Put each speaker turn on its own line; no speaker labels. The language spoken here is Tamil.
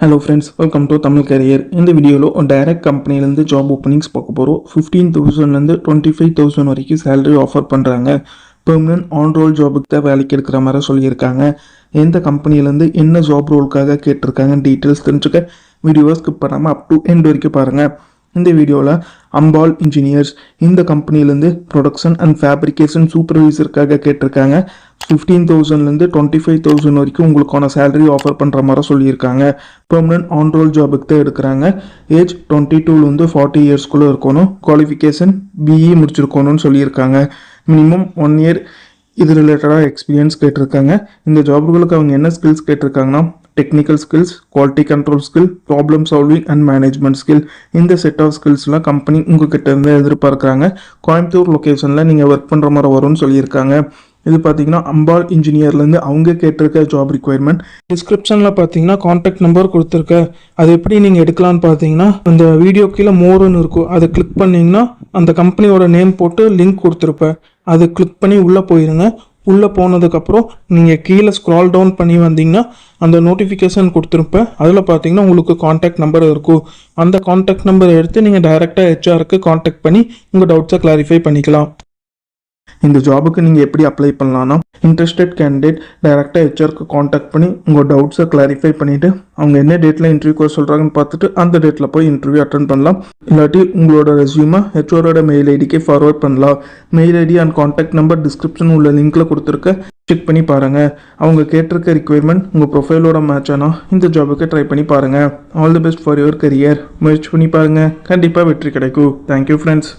Hello friends, welcome to Tamil career. இந்த வீடியோவில் ஒரு டைரக்ட் கம்பெனிலேருந்து ஜாப் ஓப்பனிங்ஸ் பார்க்க போகிறோம். 15,000லேருந்து 25,000 வரைக்கும் சேலரி ஆஃபர் பண்ணுறாங்க. பெர்மனன்ட் ஆன் ரோல் ஜாபுக்கு தான் வேலைக்கு எடுக்கிற மாதிரி சொல்லியிருக்காங்க. எந்த கம்பெனிலேருந்து என்ன ஜாப் ரோலுக்காக கேட்டிருக்காங்க டீட்டெயில்ஸ் தெரிஞ்சுக்க வீடியோவை ஸ்கிப் பண்ணாமல் அப் டு எண்ட் வரைக்கும் பாருங்கள். இந்த வீடியோவில் அம்பால் இன்ஜினியர்ஸ் இந்த கம்பெனிலேருந்து ப்ரொடக்ஷன் அண்ட் ஃபேப்ரிகேஷன் சூப்பர்வைசருக்காக கேட்டிருக்காங்க. 15,000லேருந்து 25,000 வரைக்கும் உங்களுக்கான சேலரி ஆஃபர் பண்ணுற மாதிரி சொல்லியிருக்காங்க. பெர்மனன்ட் ஆன் ரோல் ஜாபுக்கு தான் எடுக்கிறாங்க. ஏஜ் 22லேருந்து 40 இயர்ஸ்குள்ளே இருக்கணும். குவாலிஃபிகேஷன் பிஇ முடிச்சிருக்கணும்னு சொல்லியிருக்காங்க. மினிமம் 1 இயர் இது ரிலேட்டடாக எக்ஸ்பீரியன்ஸ் கேட்டிருக்காங்க. இந்த ஜாபுகளுக்கு அவங்க என்ன ஸ்கில்ஸ் கேட்டிருக்காங்கன்னா technical skills, quality control skill, problem solving and management skill. இந்த செட் ஆஃப் ஸ்கில்ஸ்லாம் கம்பெனி உங்ககிட்ட இருந்து எதிர்பார்க்குறாங்க. கோயம்புத்தூர் லொக்கேஷனில் நீங்கள் ஒர்க் பண்ணுற மாதிரி வரும்னு சொல்லியிருக்காங்க. இது பார்த்தீங்கன்னா அம்பால் இன்ஜினியர்லேருந்து அவங்க கேட்டிருக்க ஜாப் ரிக்வயர்மெண்ட். டிஸ்கிரிப்ஷனில் பார்த்தீங்கன்னா கான்டாக்ட் நம்பர் கொடுத்துருக்க. அது எப்படி நீங்கள் எடுக்கலான்னு பார்த்தீங்கன்னா அந்த வீடியோ கீழே மோருன்னு இருக்கும், அதை கிளிக் பண்ணிங்கன்னா அந்த கம்பெனியோட நேம் போட்டு லிங்க் கொடுத்துருப்பேன். அதை கிளிக் பண்ணி உள்ளே போயிருங்க. உள்ளே போனதுக்கப்புறம் நீங்கள் கீழே ஸ்க்ரால் டவுன் பண்ணி வந்தீங்கன்னா அந்த நோட்டிஃபிகேஷன் கொடுத்துருப்பேன். அதில் பார்த்தீங்கன்னா உங்களுக்கு காண்டாக்ட் நம்பர் இருக்கும். அந்த காண்டாக்ட் நம்பரை எடுத்து நீங்கள் டைரெக்டாக ஹெச்ஆருக்கு காண்டாக்ட் பண்ணி உங்கள் டவுட்ஸை கிளாரிஃபை பண்ணிக்கலாம். இந்த ஜாபுக்கு நீங்கள் எப்படி அப்ளை பண்ணலான்னா இன்ட்ரெஸ்டட் கேண்டிடேட் டைரெக்டாக ஹெச்ஆருக்கு காண்டாக்ட் பண்ணி உங்கள் டவுட்ஸை கிளாரிஃபை பண்ணிவிட்டு அவங்க என்ன டேட்டில் இன்டர்வியூ சொல்கிறாங்கன்னு பார்த்துட்டு அந்த டேட்டில் போய் இன்டர்வியூ அட்டன் பண்ணலாம். இல்லாட்டி உங்களோட ரெஸ்யூமை ஹெச்ஆரோட மெயில் ஐடிக்கே ஃபார்வர்ட் பண்ணலாம். Mail ID and contact number description உள்ள லிங்க்கில் கொடுத்துருக்க, செக் பண்ணி பாருங்கள். அவங்க கேட்டிருக்க ரிக்வயர்மெண்ட் உங்கள் ப்ரொஃபைலோட மேட்ச் ஆனால் இந்த ஜாபுக்கு ட்ரை பண்ணி பாருங்கள். All the best for your career. முயற்சி பண்ணி பாருங்கள், கண்டிப்பாக வெற்றி கிடைக்கும். Thank you friends.